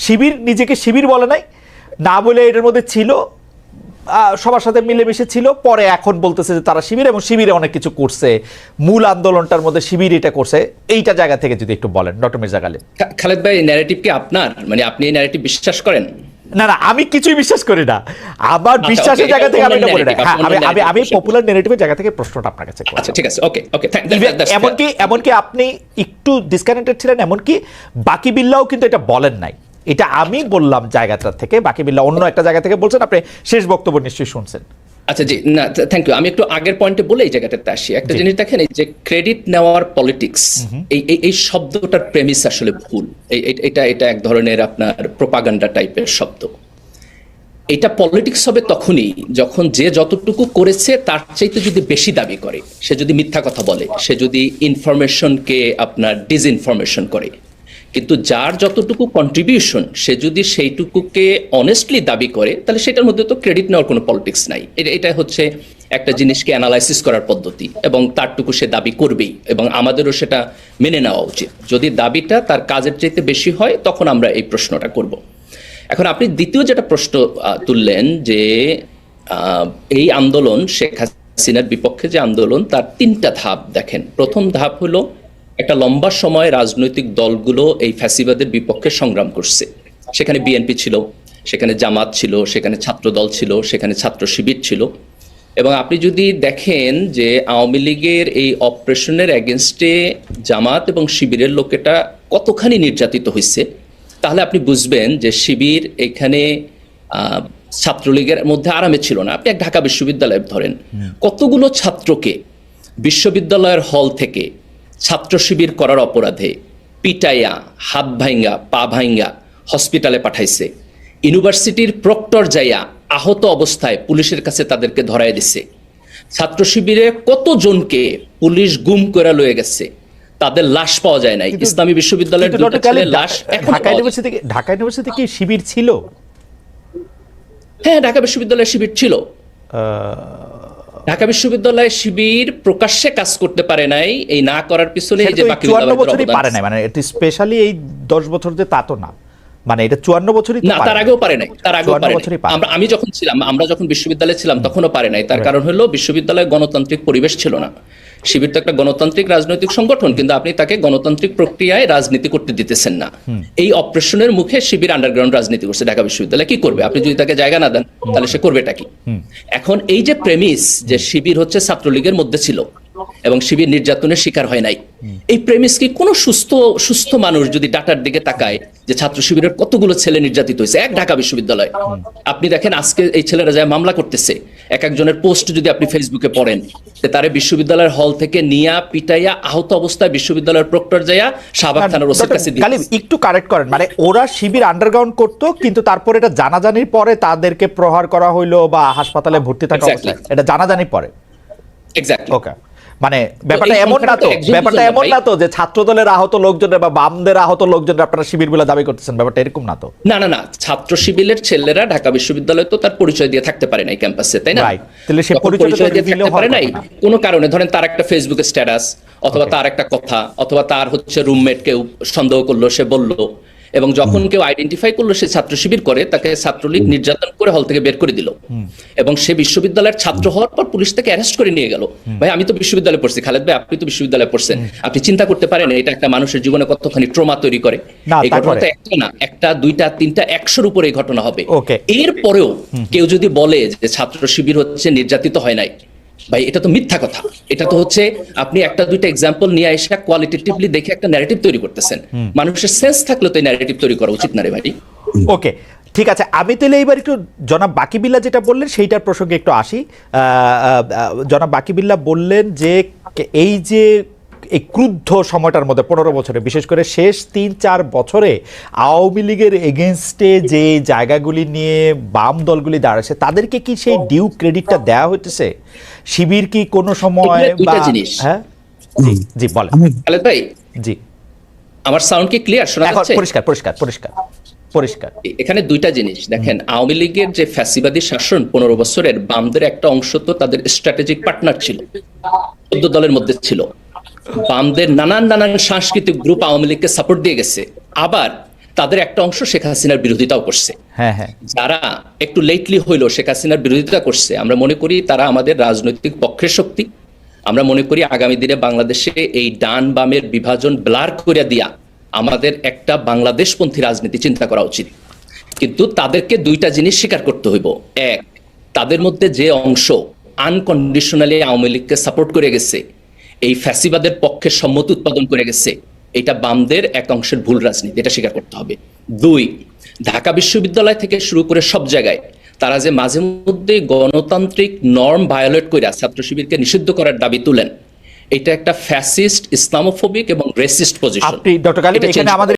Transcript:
শিবির নিজেকে শিবির বলে নাই, না বলে এটার মধ্যে ছিল, সবার সাথে মিলেমিশে ছিল, পরে এখন বলতেছে যে তারা শিবির এবং শিবিরে অনেক কিছু করছে, মূল আন্দোলনটার মধ্যে শিবির এটা করছে, এইটা জায়গা থেকে যদি একটু বলেন ডক্টর মির্জা গালিব। খালেদ ভাই, ন্যারেটিভ কি আপনার, মানে আপনি এই ন্যারেটিভ বিশ্বাস করেন? না না, আমি কিছুই বিশ্বাস করি না, আমার বিশ্বাসের জায়গা থেকে আমি এটা বলি না। হ্যাঁ, আমি পপুলার ন্যারেটিভের জায়গা থেকে প্রশ্নটা আপনার কাছে করব। আচ্ছা ঠিক আছে, ওকে ওকে। এমনকি আপনি একটু ডিসকানেক্টেড ছিলেন, এমনকি বাকি বিল্লাও কিন্তু এটা বলেন নাই, এটা আমি বললাম জায়গাটা থেকে, বাকি বিল্লাহ অন্য একটা জায়গা থেকে বলছেন, আপনি শেষ বক্তব্য নিশ্চয়ই শুনছেন। আচ্ছা জি, না থ্যাংক ইউ। আমি একটু আগের পয়েন্টে বলে এই জায়গাটাতে আসি। একটা জিনিস দেখেন, এই যে ক্রেডিট নেওয়ার পলিটিক্স, এই শব্দটার প্রেমিস আসলে ভুল। এটা এক ধরনের আপনার প্রোপাগান্ডা টাইপের শব্দ। এটা পলিটিক্স হবে তখনই যখন যে যতটুকু করেছে তার চাইতে যদি বেশি দাবি করে, সে যদি মিথ্যা কথা বলে, সে যদি ইনফরমেশনকে আপনার ডিসইনফরমেশন করে। কিন্তু যার যতটুকু কন্ট্রিবিউশন, সে যদি সেইটুকুকে অনেস্টলি দাবি করে, তাহলে সেটার মধ্যে তো ক্রেডিট নেওয়ার কোনো পলিটিক্স নাই। এটা হচ্ছে একটা জিনিসকে অ্যানালাইসিস করার পদ্ধতি, এবং তারটুকু সে দাবি করবেই, এবং আমাদেরও সেটা মেনে নেওয়া উচিত। যদি দাবিটা তার কাজের চাইতে বেশি হয়, তখন আমরা এই প্রশ্নটা করব। এখন আপনি দ্বিতীয় যেটা প্রশ্ন তুললেন, যে এই আন্দোলন, শেখ হাসিনার বিপক্ষে যে আন্দোলন, তার তিনটা ধাপ দেখেন। প্রথম ধাপ হলো, একটা লম্বা সময় রাজনৈতিক দলগুলো এই ফ্যাসিবাদের বিপক্ষে সংগ্রাম করছে। সেখানে বিএনপি ছিল, সেখানে জামাত ছিল, সেখানে ছাত্র দল ছিল, সেখানে ছাত্র শিবির ছিল। এবং আপনি যদি দেখেন যে আওয়ামী লীগের এই অপারেশনের এগেনস্টে জামাত এবং শিবিরের লোকেটা কতখানি নির্যাতিত হয়েছে, তাহলে আপনি বুঝবেন যে শিবির এখানে ছাত্রলীগের মধ্যে আরামে ছিল না। আপনি এক ঢাকা বিশ্ববিদ্যালয় ধরেন, কতগুলো ছাত্রকে বিশ্ববিদ্যালয়ের হল থেকে ছাত্র শিবির করার অপরাধে পিটাইয়া, হাত ভাঙ্গা, পা ভাঙ্গা হসপিটালে পাঠাইছে। ইউনিভার্সিটির প্রক্টর যাইয়া আহত অবস্থায় পুলিশের কাছে তাদেরকে ধরায় দিছে। ছাত্র শিবিরে কতজনকে পুলিশ গুম করে লয়ে গেছে, তাদের লাশ পাওয়া যায় নাই। ইসলামী বিশ্ববিদ্যালয়ের দুটো ছেলের লাশ ঢাকা ইউনিভার্সিটি কি শিবির ছিল? হ্যাঁ, ঢাকা বিশ্ববিদ্যালয়ের শিবির ছিল। ঢাকা বিশ্ববিদ্যালয়ের শিবির প্রকাশ্যে কাজ করতে পারে নাই, এই না করার পিছনে এই যে বাকি 54 বছরই পারে নাই, মানে এটা স্পেশালি এই 10 বছর যে তা তো না, মানে এটা 54 বছরই না, তার আগেও পারে নাই, তার আগেও পারে নাই। আমি যখন ছিলাম, আমরা যখন বিশ্ববিদ্যালয়ে ছিলাম, তখনও পারে নাই। তার কারণ হলো বিশ্ববিদ্যালয়ে গণতান্ত্রিক পরিবেশ ছিল না। শিবির তো একটা গণতান্ত্রিক রাজনৈতিক সংগঠন, কিন্তু আপনি তাকে গণতান্ত্রিক প্রক্রিয়ায় রাজনীতি করতে দিতেছেন না। এই অপারেশনের মুখে শিবির আন্ডারগ্রাউন্ড রাজনীতি করছে ঢাকা বিশ্ববিদ্যালয়ে। কি করবে? আপনি যদি তাকে জায়গা না দেন, তাহলে সে করবেটা কি? এখন এই যে প্রেমিস যে শিবির হচ্ছে ছাত্রলীগের মধ্যে ছিল এবং শিবির নির্যাতনের শিকার হয় নাই, এই প্রেমিস কি কোনো সুস্থ মানুষ যদি ডাটার দিকে তাকায় যে ছাত্র শিবিরের কতগুলো ছেলে নির্যাতিত হয়েছে এক ঢাকা বিশ্ববিদ্যালয়, আপনি দেখেন আজকে এই ছেলেরা যায় মামলা করতেছে। এক একজনের পোস্ট যদি আপনি ফেসবুকে পড়েন, তারে বিশ্ববিদ্যালয়ের হল থেকে নিয়া পিটাইয়া আহত অবস্থায় বিশ্ববিদ্যালয়ের প্রক্টর যাইয়া শাহবাগ থানার ওসির কাছে দিয়ে। একটু কারেক্ট করেন, মানে ওরা শিবির আন্ডারগ্রাউন্ড করতো, কিন্তু তারপর এটা জানাজানির পরে তাদেরকে প্রহার করা হইলো বা হাসপাতালে ভর্তি থাকা অবস্থায়, এটা জানাজানির পরে। এক্স্যাক্টলি। ওকে, মানে ব্যাপারটা এমন না তো যে ছাত্র দলের আহত লোকজনের বা বামদের আহত লোকজনের আপনারা শিবির বলে দাবি করতেছেন, ব্যাপারটা এরকম না তো। না, ছাত্র শিবিরের ছেলেরা ঢাকা বিশ্ববিদ্যালয়ে তো তার পরিচয় দিয়ে থাকতে পারে নাই ক্যাম্পাসে, তাই না? তাহলে সে পরিচয় দিয়ে থাকতে পারে নাই কোনো কারণে। ধরেন তার একটা ফেসবুকে স্ট্যাটাস, অথবা তার একটা কথা, অথবা তার হচ্ছে রুমমেট কেউ সন্দেহ করলো, সে বলল, এবং যখন কেউ আইডেন্টিফাই করলো সে ছাত্র শিবির করে, তাকে ছাত্রলীগ নির্যাতন করে হল থেকে বের করে দিল, এবং সে বিশ্ববিদ্যালয়ের ছাত্র হওয়ার পর পুলিশ তাকে অ্যারেস্ট করে নিয়ে গেল। ভাই, আমি তো বিশ্ববিদ্যালয়ে পড়ছি, খালেদ ভাই আপনি তো বিশ্ববিদ্যালয়ে পড়ছেন, আপনি চিন্তা করতে পারেন এটা একটা মানুষের জীবনে কতখানি ট্রমা তৈরি করে। এই ঘটনা তো একটা না, একটা, দুইটা, তিনটা, 100-র উপরে এই ঘটনা হবে। এরপরেও কেউ যদি বলে যে ছাত্র শিবির হচ্ছে নির্যাতিত হয় নাই, ভাই এটা তো মিথ্যা কথা। এটা তো হচ্ছে আপনি একটা দুইটা এক্সাম্পল নিয়ে এসে কোয়ালিটেটিভলি দেখে একটা ন্যারেটিভ তৈরি করতেছেন। মানুষের সেন্স থাকলে তো এই ন্যারেটিভ তৈরি করা উচিত না রে ভাই। ওকে, ঠিক আছে, আমি তাহলে এইবার একটু জনাব বাকিবিল্লাহ যেটা বললেন সেইটার প্রসঙ্গে একটু আসি। জনাব বাকিবিল্লাহ বললেন যে এই যে এই ক্রুদ্ধ সময়টার মধ্যে 15 বছরে, বিশেষ করে শেষ 3-4 বছরে আওয়ামী লীগের এগেনস্টে যে জায়গাগুলি নিয়ে বাম দলগুলি দাঁড়াচ্ছে, তাদেরকে কি সেই ডিউ ক্রেডিটটা দেওয়া হইতেছে? শিবির কি কোনো সময় বা হ্যাঁ জি বলেন খালেদ ভাই। জি, আমার সাউন্ড কি ক্লিয়ার শোনা যাচ্ছে? পরিষ্কার। এখানে দুইটা জিনিস দেখেন। আওয়ামী লীগের যে ফ্যাসিবাদী শাসন 15 বছরের, বামদের একটা অংশ তো তাদের স্ট্র্যাটেজিক পার্টনার ছিল, 14 দলের মধ্যে ছিল। বামদের নানান সাংস্কৃতিক গ্রুপ আওয়ামী লীগকে সাপোর্ট দিয়ে গেছে। আবার তাদের একটা অংশ শেখ হাসিনার বিরোধিতাও করছে। হ্যাঁ হ্যাঁ, যারা একটু লেটলি হইলো শেখ হাসিনার বিরোধিতা করছে, আমরা মনে করি তারা আমাদের রাজনৈতিক পক্ষের শক্তি। আমরা মনে করি আগামী দিনে বাংলাদেশে এই ডান বামের বিভাজন ব্লার করে দিয়া আমাদের একটা বাংলাদেশপন্থী রাজনীতি চিন্তা করা উচিত। কিন্তু তাদেরকে দুইটা জিনিস স্বীকার করতে হইব। এক, তাদের মধ্যে যে অংশ আনকন্ডিশনালি আওয়ামী লীগকে সাপোর্ট করে গেছে, এই ফ্যাসিবাদের পক্ষে সম্মতি উৎপাদন করে গেছে, এটা বামদের এক অংশের ভুল রাজনীতি, এটা স্বীকার করতে হবে। দুই, ঢাকা বিশ্ববিদ্যালয় থেকে শুরু করে সব জায়গায় তারা যে মাঝে মধ্যে গণতান্ত্রিক নর্ম ভায়োলেট করে ছাত্র শিবিরকে নিষিদ্ধ করার দাবি তুলেন, এটা একটা ফ্যাসিস্ট, ইসলামোফোবিক এবং রেসিস্ট পজিশন। আপনি ডক্টর গালিব এখানে আমাদের